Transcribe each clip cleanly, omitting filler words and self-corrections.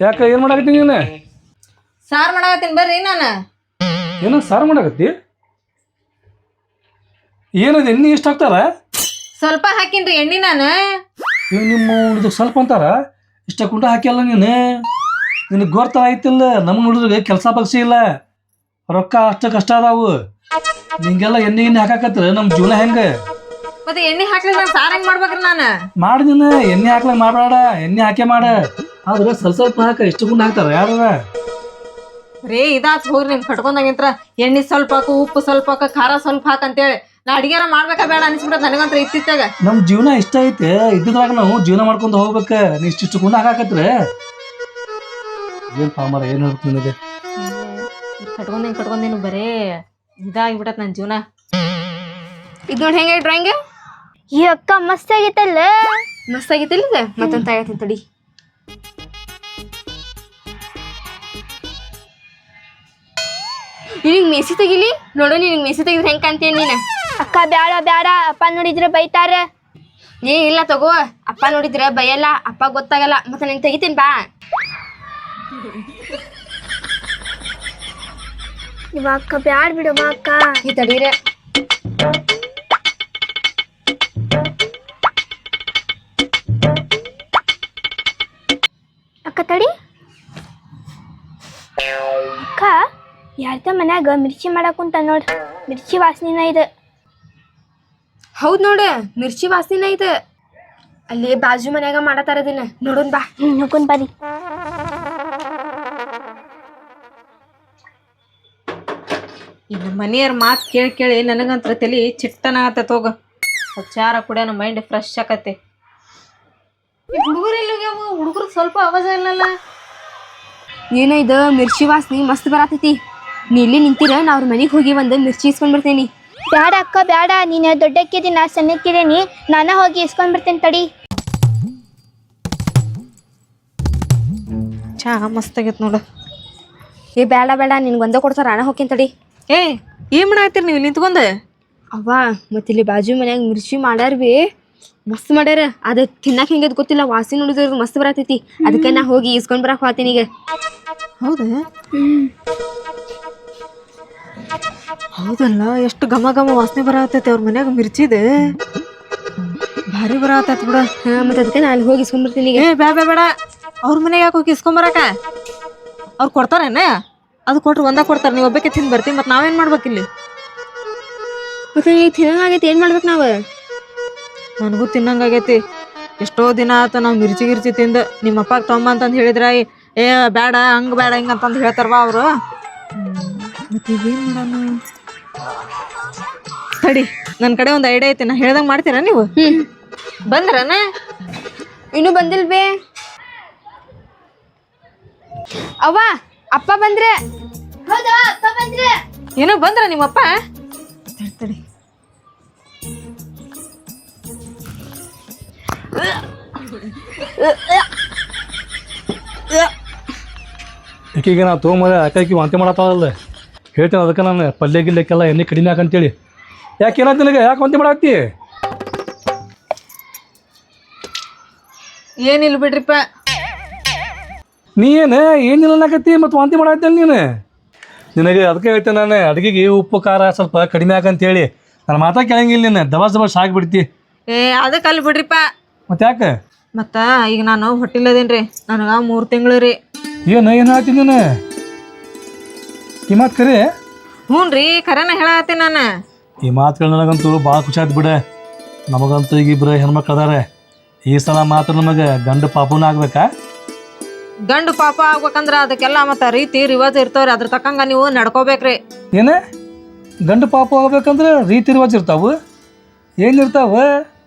ಯಾಕ ಏನ್ ಮಾಡಾಕತ್ತಿ ನೀನು? ಸಾರ್ ಮಾಡಾಕತ್ತೀನಿ ಬರ್ರಿ ನಾನು. ಏನೋ ಸಾರು ಮಾಡಾಕತ್ತಿ? ಏನದು ಎಣ್ಣೆ ಇಷ್ಟ ಹಾಕ್ತಾರ? ಸ್ವಲ್ಪ ಹಾಕಿನ್ರಿ ಎಣ್ಣಿ ನಾನು. ಇವ್ ನಿಮ್ಮ ಸ್ವಲ್ಪ ಅಂತಾರ, ಇಷ್ಟ ಕುಂಟ ಹಾಕಿಲ್ಲ ನೀನು. ನಿನಗೆ ಗೊತ್ತ ಆಯ್ತಿಲ್ಲ, ನಮ್ಮ ನೋಡಿದ್ರೆ ಕೆಲಸ ಪಕ್ಷಿ ಇಲ್ಲ, ರೊಕ್ಕ ಅಷ್ಟ ಕಷ್ಟ ಅದಾವು. ನಿಂಗೆಲ್ಲ ಎಣ್ಣೆ ಹಾಕಾಕತ್ರ ನಮ್ಮ ಜೀವನ ಹೆಂಗ? ಮತ್ತೆ ಎಣ್ಣೆ ಹಾಕ್ಲಿ ನಾನು ಸಾರ್ ಹೆಂಗ್ ಮಾಡ್ಬೇಕ್ರಿ ನಾನು? ಮಾಡಿ ನೀನು ಎಣ್ಣೆ ಹಾಕ್ಲಂಗ ಮಾಡಬೇಡ, ಎಣ್ಣೆ ಹಾಕೇ ಮಾಡ. ಆದ್ರೆ ಸ್ವಲ್ಪ ಸ್ವಲ್ಪ ಹಾಕ, ಇಷ್ಟ ಕುಂಟ ಹಾಕ್ತಾರ ಯಾರ? ರೇ ಇದಾತ್ ಹೋಗ್ರಿ ನಿಮ್ ಕಟ್ಕೊಂಡಾಗಿಂತ್ರ ಎಣ್ಣೆ ಸ್ವಲ್ಪ ಹಾಕು, ಉಪ್ಪು ಸ್ವಲ್ಪ ಹಾಕ, ಖಾರ ಸ್ವಲ್ಪ ಹಾಕ ಅಂತೇಳಿ ನಾ ಅಡಿಗೆರ ಮಾಡ್ಬೇಕಾ ಬೇಡ ಅನಿಸ್ಬಿಡತ್ ನನಗಂತ್ರ ಇತ್ತಿತ್ತಾಗ. ನಮ್ ಜೀವನ ಇಷ್ಟ ಐತೆ, ಇದ್ದಿದ್ರಾಗ ನಾವು ಜೀವನ ಮಾಡ್ಕೊಂಡು ಹೋಗ್ಬೇಕ. ನೀ ಇಷ್ಟಿಷ್ಟು ಕುಂಡ ಹಾಕಾಕತ್ರ ಏನ್ ಪಾಮರ ಏನ್ ಹೇಳ್ಬೇಕು ನಿನಗೆ? ಕಟ್ಕೊಂಡೇನು ಬರೇ ಇದಾಗಿಬಿಡತ್ ನನ್ನ ಜೀವನ. ಇದು ನೋಡಿ ಹೆಂಗೆ ಡ್ರಾಯಿಂಗ್? ಈ ಅಕ್ಕ ಮಸ್ತ್ ಆಗೈತಲ್ಲ. ಮಸ್ತ್ ಆಗೈತಿಲ್ಲ ಇದು? ಮತ್ತೊಂದು ತಗತ್ತೀನಿ ತಡಿ. ನಿನಗೆ ಮೆಸಿ ತೆಗಿಲಿ ನೋಡು, ನಿನಗೆ ಮೆಸಿ ತೆಗಿದ್ರೆ ಹೆಂಗೆ ಕಾಣ್ತೀನಿ ನೀನು? ಅಕ್ಕ ಬ್ಯಾಡ ಬ್ಯಾಡ, ಅಪ್ಪ ನೋಡಿದ್ರೆ ಬೈತಾರ. ಏ ಇಲ್ಲ ತಗೋ, ಅಪ್ಪ ನೋಡಿದ್ರೆ ಬೈಯಲ್ಲ, ಅಪ್ಪ ಗೊತ್ತಾಗಲ್ಲ. ಮತ್ತೆ ನೀನು ತೆಗಿತೀನಿ ಬಾ. ಇವಾಗ ಅಕ್ಕ ಬ್ಯಾಡ ಬಿಡಮ್ಮ ಅಕ್ಕ. ಈ ತಡೀರೆ. ಅಕ್ಕ ತಡಿ. ಅಕ್ಕ ಯಾರ್ದ ಮನ್ಯಾಗ ಮಿರ್ಚಿ ಮಾಡಾಕುಂತ ನೋಡ್, ಮಿರ್ಚಿ ವಾಸನಿನ ಇದು. ಹೌದು ನೋಡು, ಮಿರ್ಚಿ ವಾಸನೆ ಐತೆ. ಅಲ್ಲಿ ಬಾಜು ಮನ್ಯಾಗ ಮಾಡತಾರ ಇದನ್ನ ನೋಡೋಣ ಬಾ. ನೋಡ್ಕೊಂಡ್ ಬರಿ. ಇನ್ನು ಮನೆಯವ್ರ ಮಾತು ಕೇಳಿ ಕೇಳಿ ನನಗಂತ್ರ ತಲೆ ಚಿಟ್ಟನಾಗತ್ತೆ. ಹೋಗ ಚಾರ ಕುಡಿಯೋಣ, ಮೈಂಡ್ ಫ್ರೆಶ್ ಆಕತ್ತೆ. ಹುಡುಗರು ಎಲ್ಲೋಗ್ಯಾವ? ಹುಡುಗರು ಸ್ವಲ್ಪ ಆವಾಜ ಇಲ್ಲಲ್ಲ. ಏನೋ ಇದು ಮಿರ್ಚಿ ವಾಸನೆ ಮಸ್ತ್ ಬರತೈತಿ. ನೀ ಇಲ್ಲಿ ನಿಂತಿರ, ನಾ ಅವ್ರ ಮನೆಗೆ ಹೋಗಿ ಒಂದು ಮಿರ್ಚಿ ಇಸ್ಕೊಂಡ್ ಬರ್ತೇನಿ. ಬ್ಯಾಡ ಅಕ್ಕ ಬ್ಯಾಡ, ನೀನು ದೊಡ್ಡಕ್ಕಿದಿ, ನಾ ಸಣ್ಣಕ್ಕಿದೇನಿ. ನಾನ ಹೋಗಿ ಇಸ್ಕೊಂಡ್ ಬರ್ತೇನೆ ತಡಿ. ಚಾ ಮಸ್ತ್ ಆಗೈತೆ ನೋಡು. ಏ ಬೇಡ ಬೇಡ, ನಿನ್ಗೆ ಒಂದೇ ಕೊಡ್ತಾರ, ಅಣ್ಣ ಹೋಗ್ತೀನಿ ತಡಿ. ಏನ್ ಮಾಡಾಕತ್ತೀರಿ ನೀವು ನಿಂತ್ಕೊಂಡ್? ಅವ್ವ ಮತ್ತೆ ಇಲ್ಲಿ ಬಾಜು ಮನ್ಯಾಗ ಮಿರ್ಚಿ ಮಾಡ್ಯಾರ ಬಿ, ಮಸ್ತ್ ಮಾಡ್ಯಾರ. ಅದು ತಿನ್ನಕ್ಕೆ ಹೆಂಗದ್ ಗೊತ್ತಿಲ್ಲ, ವಾಸನೆ ನೋಡಿದ್ರೆ ಮಸ್ತ್ ಬರತೈತಿ. ಅದಕ್ಕೆ ನಾ ಹೋಗಿ ಇಸ್ಕೊಂಡ್ ಬರಕ್ ಹೋಗ್ತೀನಿ ಈಗ. ಹೌದಾ? ಹೌದಲ್ಲ, ಎಷ್ಟು ಘಮ ಘಮ ವಾಸನೆ ಬರತೈತಿ ಅವ್ರ ಮನ್ಯಾಗ ಮಿರ್ಚಿದ. ಭಾರಿ ಬರತೈತಿ ಬಿಡ. ಮತ್ತೆ ಅದಕ್ಕೆ ನಾ ಅಲ್ಲಿ ಹೋಗಿ ಇಸ್ಕೊಂಡ್ ಬರ್ತೀನಿ ಈಗ. ಬೇಡ ಬೇಡ, ಅವ್ರ ಮನೆಗೆ ಯಾಕೆ ಹೋಗಿ ಇಸ್ಕೊಂಬರಕ? ಅವ್ರು ಕೊಡ್ತಾರೇನ? ಅದು ಕೊಟ್ರು ಒಂದ ಕೊಡ್ತಾರೆ, ನೀವು ಒಬ್ಬಕ್ಕೆ ತಿಂದು ಬರ್ತೀವಿ. ಮತ್ತೆ ನಾವೇನ್ ಮಾಡ್ಬೇಕಿಲ್ಲಿ? ಮತ್ತೆ ಈಗ ತಿನ್ನಂಗಾಗೈತಿ, ಏನ್ ಮಾಡ್ಬೇಕು ನಾವು? ನನಗೂ ತಿನ್ನಂಗಾಗೈತಿ. ಎಷ್ಟೋ ದಿನ ಆತ ನಾವು ಮಿರ್ಚಿ ಗಿರ್ಚಿ ತಿಂದು. ನಿಮ್ಮ ಅಪ್ಪಾಗ ತೊಂಬ ಅಂತಂದು ಹೇಳಿದ್ರ, ಏ ಬೇಡ ಹಂಗೆ ಬೇಡ ಹಿಂಗೆ ಅಂತಂದು ಹೇಳ್ತಾರವಾ ಅವರು. ಮತ್ತೆ ಈಗೇನು ಮಾಡೋಣ? ತಡಿ, ನನ್ನ ಕಡೆ ಒಂದು ಐಡಿಯಾ ಐತಿ, ನಾ ಹೇಳ್ದಂಗೆ ಮಾಡ್ತೀರಾ ನೀವು? ಬಂದ್ರನ? ಇನ್ನೂ ಬಂದಿಲ್ವೇ? ಅವ್ವ ಅಪ್ಪ ಬಂದ್ರೆ? ಏನೋ ಬಂದ್ರ ನಿಮ್ಮಪ್ಪ? ತಡಿ ಈಕೀಗ ನಾವು ತೊಗೊಂಬ ಅಕ್ಕಾಕಿ ವಾಂತಿ ಮಾಡತ್ತಾವಲ್ಲ, ಹೇಳ್ತೇನೆ ಅದಕ್ಕೆ ನಾನು ಪಲ್ಯ ಗಿಲ್ಯಕ್ಕೆಲ್ಲ ಎಣ್ಣೆ ಕಡಿಮೆ ಹಾಕಂತೇಳಿ. ಯಾಕೆ ಏನಾಯ್ತು ನಿನಗೆ? ಯಾಕೆ ವಾಂತಿ ಮಾಡಾಕ್ತಿ? ಏನಿಲ್ಲ ಬಿಡ್ರಿಪ್ಪ. ನೀ ಏನಿಲ್ಲ ಅನ್ನಕತ್ತಿ ಮತ್ತು ವಾಂತಿ ಮಾಡಾಕ್ತೇನೆ ನೀನು? ನಿನಗೆ ಅದಕ್ಕೆ ಹೇಳ್ತೇನೆ ನಾನು, ಅಡುಗೆಗೆ ಉಪ್ಪು ಖಾರ ಸ್ವಲ್ಪ ಕಡಿಮೆ ಹಾಕಂತೇಳಿ. ನಾನು ಮಾತಾ ಕೇಳಂಗಿಲ್ಲ, ನೀನು ದಬಾಸ್ ದಬಾಸ್ ಆಗಿಬಿಡ್ತಿ. ಅದಕ್ಕೆ ಅಲ್ಲಿ ಬಿಡ್ರಿಪ್ಪ. ಮತ್ತೆ ಯಾಕೆ? ಮತ್ತು ಈಗ ನಾನು ಹೊಟ್ಟಿಲ್ಲದೇನ್ರಿ, ನನಗೆ 3 ತಿಂಗಳು ರೀ. ಏನು ಹೇಳ್ತೀನಿ ನೀನು? ಈ ಮಾತು ಕರೆ? ಹ್ಞೂ ರೀ, ಖರೇನ ಹೇಳತ್ತೀನಿ ನಾನು. ಈ ಮಾತುಗಳು ನನಗಂತೂ ಭಾಳ ಖುಷಿ ಆಯ್ತು ಬಿಡ. ನಮಗಂತೂ ಈಗ ಇಬ್ಬರು ಹೆಣ್ಮಕ್ಳು ಅದಾರೆ. ಈ ಸಲ ಮಾತ್ರ ನಮಗೆ ಗಂಡು ಪಾಪನೂ ಆಗ್ಬೇಕಾ? ಗಂಡು ಪಾಪ ಆಗ್ಬೇಕಂದ್ರೆ ಅದಕ್ಕೆಲ್ಲ ಮತ್ತು ರೀತಿ ರಿವಾಜ್ ಇರ್ತಾವ್ರಿ, ಅದ್ರ ತಕ್ಕಂಗ ನೀವು ನಡ್ಕೋಬೇಕ್ರಿ. ಏನೇ ಗಂಡು ಪಾಪ ಆಗ್ಬೇಕಂದ್ರೆ ರೀತಿ ರಿವಾಜ್ ಇರ್ತಾವೆ? ಏನಿರ್ತಾವ?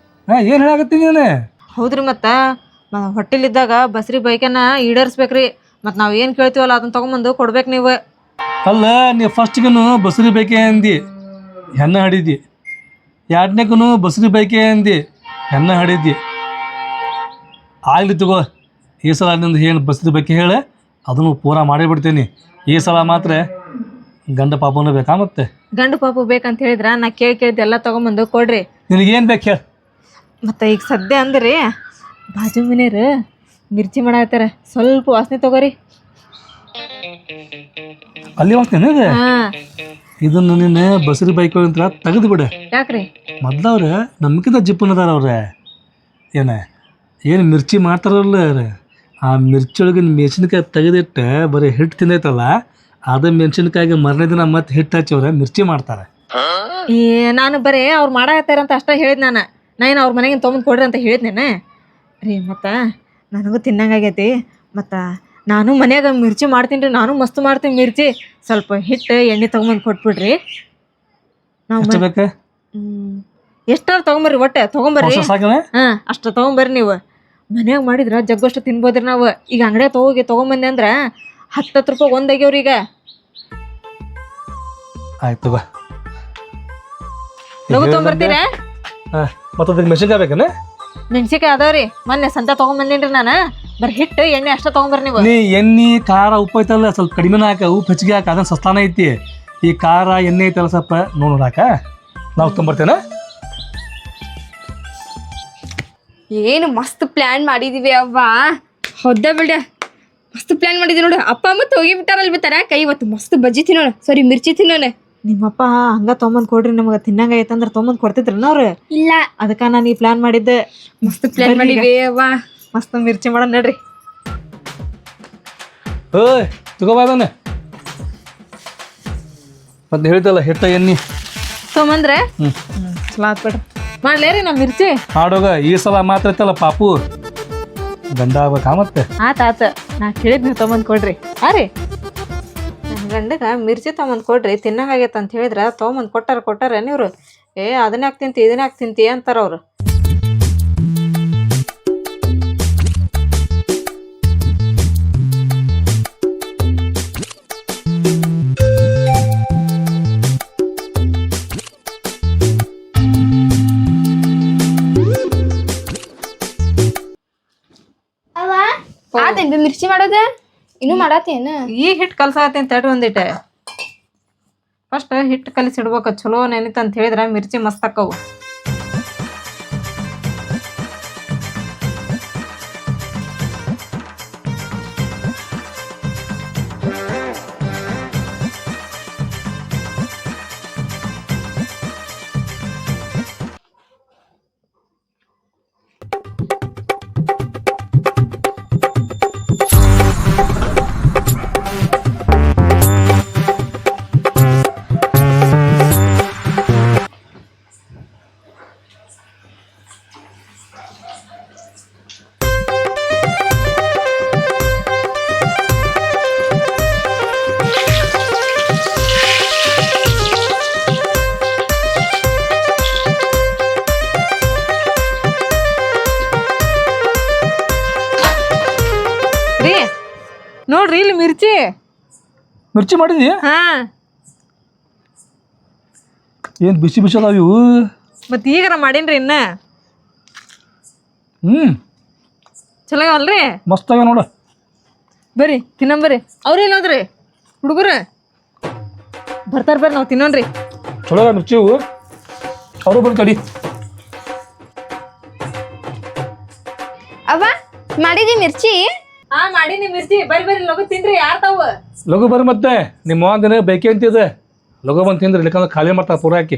ಏನು ಹೇಳಾಕತ್ತೀನಿ ನೀನು? ಹೌದ್ರಿ, ಮತ್ತು ಹೊಟ್ಟಿಲಿದ್ದಾಗ ಬಸ್ರಿ ಬೈಕನ್ನ ಈಡೇರಿಸ್ಬೇಕ್ರಿ. ಮತ್ತು ನಾವು ಏನು ಕೇಳ್ತೀವಲ್ಲ ಅದನ್ನ ತೊಗೊಂಬಂದು ಕೊಡ್ಬೇಕು ನೀವು. ಅಲ್ಲ, ನೀವು ಫಸ್ಟ್ಗೂ ಬಸ್ರಿ ಬೈಕೆ ಅಂದು ಹೆಣ್ಣು ಹಡಿದಿ, ಎರಡನೇಗೂ ಬಸ್ರಿ ಬೈಕೆ ಅಂದು ಹೆಣ್ಣು ಹಡಿದಿ. ಆಗಲಿ ತಗೋ, ಈ ಸಲ ನಿಂದು ಏನು ಬಸ್ರಿ ಬೈಕೆ ಹೇಳಿ ಅದನ್ನು ಪೂರಾ ಮಾಡಿಬಿಡ್ತೀನಿ. ಈ ಸಲ ಮಾತ್ರ ಗಂಡ ಪಾಪನೂ ಬೇಕಾ ಮತ್ತೆ ಗಂಡು ಪಾಪು ಬೇಕಂತ ಹೇಳಿದ್ರ ನಾ ಕೇಳಿದ್ದು ಎಲ್ಲ ತೊಗೊಂಬಂದು ಕೊಡ್ರಿ. ನಿನಗೇನು ಬೇಕು ಹೇಳಿ. ಮತ್ತು ಈಗ ಸದ್ಯ ಅಂದ್ರೆ ಬಾಜು ಮನೆಯವ್ರು ಮಿರ್ಚಿ ಮಾಡಾತ್ತಾರ, ಸ್ವಲ್ಪ ವಾಸನೆ ತಗೋರಿ. ಅಲ್ಲಿ ಹೋಗ್ತೇನೆ ಹಾಂ ಇದನ್ನು ನಿನ್ನ ಬಸರಿ ಬೈಕ್ ಅಂತ ತೆಗೆದು ಬಿಡು. ಯಾಕ್ರಿ? ಮೊದ್ಲವ್ರೆ ನಮ್ಗಿಂತ ಜಿಪ್ಪನದಾರ ಅವ್ರೆ. ಏನು ಮಿರ್ಚಿ ಮಾಡ್ತಾರಲ್ಲ ಅವ್ರೆ, ಆ ಮಿರ್ಚಿ ಒಳಗಿನ ಮೆಣಸಿನ್ಕಾಯಿ ತೆಗೆದಿಟ್ಟು ಬರೀ ಹಿಟ್ಟು ತಿಂದೈತಲ್ಲ, ಅದ ಮೆಣಸಿನ್ಕಾಯಿಗೆ ಮರನೇ ದಿನ ಮತ್ತೆ ಹಿಟ್ಟು ಹಚ್ಚವ್ರೆ ಮಿರ್ಚಿ ಮಾಡ್ತಾರೆ. ಈ ನಾನು ಬರೀ ಅವ್ರು ಮಾಡಾತ್ತಾರ ಅಂತ ಅಷ್ಟೇ ಹೇಳಿದ್ ನಾನು ಏನು ಅವ್ರ ಮನೆಗಿನ ತೊಗೊಂಡು ಕೊಡ್ರಿ ಅಂತ ಹೇಳಿದ್ನೇನೆ ರೀ. ಮತ್ತು ನನಗೂ ತಿನ್ನಂಗಾಗೈತಿ. ಮತ್ತು ನಾನು ಮನ್ಯಾಗ ಮಿರ್ಚಿ ಮಾಡ್ತೀನಿ ರೀ, ನಾನು ಮಸ್ತ್ ಮಾಡ್ತೀನಿ ಮಿರ್ಚಿ. ಸ್ವಲ್ಪ ಹಿಟ್ಟು ಎಣ್ಣೆ ತೊಗೊಂಬಂದು ಕೊಟ್ಬಿಡ್ರಿ. ನಾವು ಎಷ್ಟು ಬೇಕು? ಎಷ್ಟಾರು ತೊಗೊಂಬರ್ರಿ, ಒಟ್ಟೆ ತೊಗೊಂಬರ್ರಿ. ಸಾಕನೆ? ಹಾಂ ಅಷ್ಟು ತೊಗೊಂಬರ್ರಿ. ನೀವು ಮನ್ಯಾಗ ಮಾಡಿದ್ರೆ ಜಗ್ಗಷ್ಟು ತಿನ್ಬೋದ್ರಿ. ನಾವು ಈಗ ಅಂಗಡಿಯಾಗ ತೊಗೊಂಬಂದೆ ಅಂದ್ರೆ 10 ರೂಪಾಯಿ ಒಂದಾಗ್ಯವ್ರಿ ಈಗ. ಆಯ್ತು ಬಾ, ಲಗು ತೊಗೊಂಬರ್ತೀರಾ? ಮತ್ತೆ ಅದಕ್ಕೆ ಮೆಣಸಿನ್ಕಾಯಿ ಬೇಕನೆ? ಮೆಣ್ಸಿಕಾಯಿ ಅದಾವ್ರಿ, ಮೊನ್ನೆ ಸಂತೆ ತೊಗೊಂಬಂದಿನ್ರಿ ನಾನು. ಬರೀ ಹಿಟ್ಟು ಎಣ್ಣೆ ಅಷ್ಟ ತೊಗೊಂಬರ್ರಿ ನೀವು. ನೀ ಎಣ್ಣೆ ಖಾರ ಉಪ್ಪು ಐತಲ್ಲ ಸ್ವಲ್ಪ ಕಡಿಮೆನ ಹಾಕ, ಉಪ್ಪು ಹೆಚ್ಚಿಗೆ ಹಾಕ, ಅದನ್ನ ಸಸ್ತಾನ ಐತಿ. ಈ ಖಾರ ಎಣ್ಣೆ ಐತಲ್ಲ ಸ್ವಲ್ಪ ನೋಡಾಕ ನಾವು ತೊಗೊಂಬರ್ತೇನೆ. ಏನು ಮಸ್ತ್ ಪ್ಲಾನ್ ಮಾಡಿದೀವಿ ಅವ್ವ. ಹೌದಾ ಬಿಡ, ಮಸ್ತ್ ಪ್ಲಾನ್ ಮಾಡಿದ್ವಿ ನೋಡು. ಅಪ್ಪ ಮತ್ತೆ ಹೋಗಿ ಬಿಟ್ಟಾರಲ್ ಬಿತ್ತಾರ ಕೈ. ಇವತ್ತು ಮಸ್ತ್ ಬಜ್ಜಿ ತಿನ್ನೋಣ, ಸಾರಿ ಮಿರ್ಚಿ ತಿನ್ನೋಣ. ನಿಮ್ಮಪ್ಪ ಹಂಗ ತೊಗೊಂಬಂದು ಕೊಡ್ರಿ, ನಮಗೆ ತಿನ್ನಂಗ ಐತಂದ್ರೆ ತೊಗೊಂಬಂದು ಕೊಡ್ತಿದ್ರನ ಅವ್ರು. ಇಲ್ಲ ಅದಕ್ಕೆ ನಾನು ಈ ಪ್ಲಾನ್ ಮಾಡಿದ್ದೆ. ಮಸ್ತ್ ಪ್ಲಾನ್ ಮಾಡಿವಿ ಅವ್ವ. ಮಸ್ತ್ ಮಿರ್ಚಿ ಮಾಡೋಣ ನಡ್ರಿ. ಓಯ್ ತಗೋಬಾದನೆ ಮತ್ತೆ ಹೇಳ್ತಲ್ಲ ಹಿಟ್ಟ ಎಣ್ಣೆ ತೊಗೊಂಬಂದ್ರೆ ಚಲೋ ಆತ್ ಬಿಡ್ರಿ. ಮಾಡ್ಲೇರಿ ನಮ್ಮ ಮಿರ್ಚಿ ಮಾಡೋಗ ಈ ಸಲ ಮಾತ್ರ ಐತಲ್ಲ ಪಾಪು ಗಂಡ ಆಗ್ಬೇಕಾ ಮತ್ತೆ. ಆತ ನಾ ಕೇಳಿದ್ ನೀವು ತೊಗೊಂಬಂದು ಕೊಡ್ರಿ. ರೀ ನನ್ನ ಗಂಡಗ ಮಿರ್ಚಿ ತೊಗೊಂಬಂದು ಕೊಡ್ರಿ, ತಿನ್ನಂಗಾಗೈತೆ ಅಂತ ಹೇಳಿದ್ರೆ ತೊಗೊಂಬಂದು ಕೊಟ್ಟಾರ ನೀವ್ರು. ಅದನ್ನ ಯಾಕೆ ತಿಂತಿ ಇದನ್ನ ಯಾಕೆ ತಿಂತಿ ಅಂತಾರ ಅವ್ರು. ಅವ ಆತೇನ್ರಿ ಮಿರ್ಚಿ ಮಾಡೋದ? ಇನ್ನೂ ಮಾಡತ್ತೇನ? ಈಗ ಹಿಟ್ಟು ಕಲ್ಸಾಕತ್ತೀನಿ ತಡ್ರಿ ಒಂದಿಟ್ಟೆ. ಫಸ್ಟ್ ಹಿಟ್ಟು ಕಲಿಸಿಡ್ಬೇಕು, ಚಲೋ ನೆನಿತ ಅಂತ ಹೇಳಿದ್ರೆ ಮಿರ್ಚಿ ಮಸ್ತ್ ಆಕ್ಕವು. ನೋಡ್ರಿ ಇಲ್ಲಿ ಮಿರ್ಚಿ ಮಾಡಿದಿ? ಹಾ ಏನು ಬಿಸಿ ಬಿಸಿ ಅದಾವ ಇವು. ಮತ್ತೆ ಈಗಾರ ಮಾಡೀನ್ರಿ ಇನ್ನ. ಚಲೋ ಅಲ್ರಿ? ಮಸ್ತ್ ಆಗ್ಯಾವ ನೋಡು. ಬರ್ರಿ ತಿನ್ನಂಬರ್ರಿ. ಅವ್ರೆಲ್ಲ ಹೋದ್ರಿ ಹುಡುಗರು? ಬರ್ರಿ ನಾವು ತಿನ್ನೋಣ್ರಿ. ಚಲೋ ಮಿರ್ಚಿ ಇವು, ಅವರು ಬಂದು ತಡಿ. ಅವ್ವ ಮಾಡಿದಿ ಮಿರ್ಚಿ? ಹಾ ಮಾಡೀನಿ ಮಿರ್ಚಿ. ಬರ್ರಿ ಲಗು ತಿನ್ರಿ. ಯಾರ್ ತಾವು? ಲಘು ಬರ್ರಿ ಮತ್ತೆ, ನಿಮ್ಮ ದಿನ ಬೇಕೇ ಅಂತಿದೆ. ಲಘು ಬಂದು ತಿಂದ್ರಿ, ಇಲ್ಲಕಂದ್ರೆ ಖಾಲಿ ಮಾಡ್ತಾರೆ ಪೂರ ಹಾಕಿ.